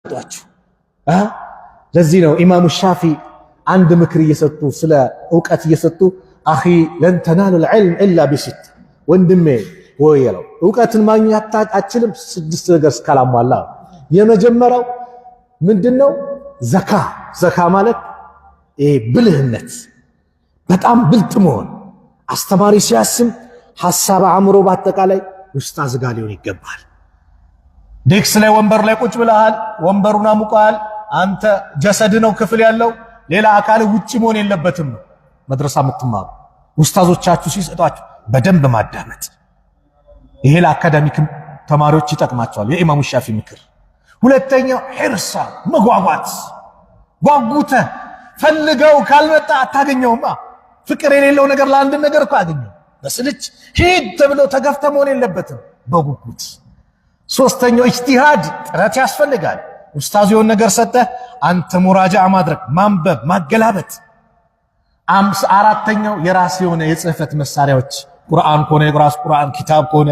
ጧችሁ ለዚህ ነው ኢማሙ ሻፊ አንድ ምክር እየሰጡ ስለ ዕውቀት እየሰጡ አኺ ለን ተናሉል ዒልም ኢላ ቢሲት ወንድሜ ወየለው ዕውቀትን ማግኘት አትችልም ስድስት ነገር እስካላሟላ የመጀመሪያው ምንድነው ዘካ ማለት ብልህነት በጣም ብልጥ መሆን አስተማሪ ሲያስም ሐሳብ አእምሮ በአጠቃላይ ኡስታዝ ጋር ሊሆን ይገባል ዴክስ ላይ ወንበር ላይ ቁጭ ብለሃል ወንበሩን አሙቀሃል አንተ ጀሰድ ነው ክፍል ያለው ሌላ አካል ውጪ መሆን የለበትም መድረሳ የምትማሩ ኡስታዞቻችሁ ሲሰጧችሁ በደንብ ማዳመጥ ይሄ ለአካዳሚክ ተማሪዎች ይጠቅማቸዋል የኢማሙ ሻፊ ምክር ሁለተኛው ሂርሳ መጓጓት ጓጉተ ፈልገው ካልመጣ አታገኘውማ ፍቅር የሌለው ነገር ለአንድ ነገር እኮ አገኘው በስልች ሂድ ተብሎ ተገፍተ መሆን የለበትም በጉጉት ሶስተኛው ኢጅቲሃድ ጥረት ያስፈልጋል ኡስታዝ የሆነ ነገር ሰጠ አንተ ሙራጃዓ ማድረግ ማንበብ ማገላበጥ አራተኛው የራስ የሆነ የጽህፈት መሳሪያዎች ቁርአን ኮነ የራስ ቁርአን ኪታብ ኮነ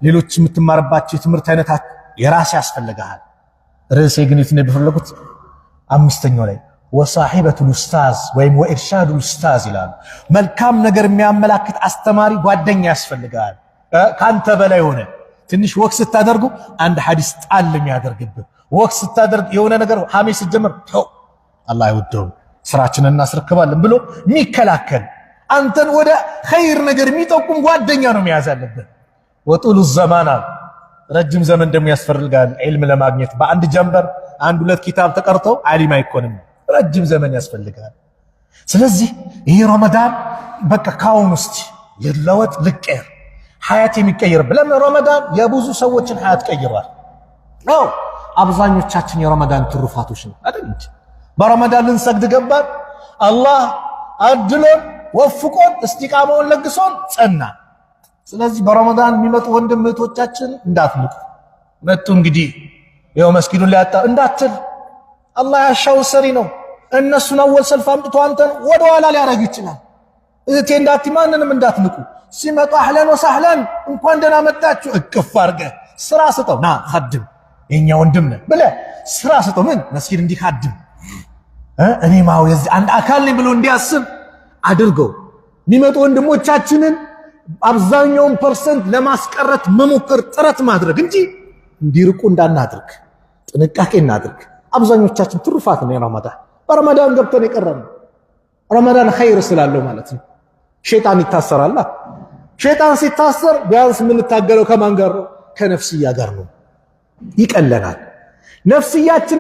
ሌሎች የምትማርባቸው የትምህርት አይነታት የራስ ያስፈልጋል ርዕሴ ግን የት ነው በፈለኩት አምስተኛው ላይ ወሳሂበቱል ኡስታዝ ወይም ወኢርሻዱል ኡስታዝ ይላል መልካም ነገር የሚያመላክት አስተማሪ ጓደኛ ያስፈልጋል ካንተ በላይ ሆነ ትንሽ ወክስ ስታደርጉ አንድ ሐዲስ ጣል የሚያደርግብህ ወክስ ስታደርግ የሆነ ነገር ሐሜስ ጀመር አላህ ይወደው ስራችንን እናስረክባለን ብሎ የሚከላከል አንተን ወደ ኸይር ነገር የሚጠቁም ጓደኛ ነው መያዝ አለብህ ወጡሉ ዘማና ረጅም ዘመን እንደሚያስፈልጋል ዒልም ለማግኘት በአንድ ጀንበር አንድ ሁለት ኪታብ ተቀርተው ዓሊም አይኮንም ረጅም ዘመን ያስፈልጋል ስለዚህ ይሄ ረመዳን በቃ ካሁን ውስጥ ይለወጥ ልቀር ሐያት የሚቀየር ብለን ረመዳን የብዙ ሰዎችን ሐያት ቀይሯል ነው አብዛኞቻችን የረመዳን ትሩፋቶች ነው አይደል እንጂ በረመዳን ልንሰግድ ገባን አላህ አድሎን ወፍቆን እስቲቃማውን ለግሶን ጸና ስለዚህ በረመዳን የሚመጡ ወንድም እህቶቻችን እንዳትንቁ መጡ እንግዲህ ይኸው መስጊዱን ሊያጣ እንዳትል አላህ ያሻው ሰሪ ነው እነሱን አወል ሰልፍ አምጥቶ አንተን ወደ ኋላ ሊያረግ ይችላል እህቴ እንዳትማንንም እንዳትንቁ ሲመጣ አህለን ወሰህለን እንኳን ደህና መጣችሁ እቅፍ አርገ ስራ ስጠው ና ኸድም የኛ ወንድም ነህ ብለህ ስራ ስጠው ምን መስጊድ እንዲካድም እኔ ማው የዚህ አንድ አካል ነኝ ብሎ እንዲያስብ አድርገው የሚመጡ ወንድሞቻችንን አብዛኛውን ፐርሰንት ለማስቀረት መሞከር ጥረት ማድረግ እንጂ እንዲርቁ እንዳናድርግ ጥንቃቄ እናድርግ አብዛኞቻችን ትሩፋት ነው ረመዳን በረመዳን ገብተን የቀረን ረመዳን ኸይር ስላለው ማለት ነው ሸይጣን ይታሰራል ሸይጣን ሲታሰር ቢያንስ ምን ታገለው ከማን ጋር ነው ከነፍስያ ጋር ነው ይቀለናል ነፍስያችን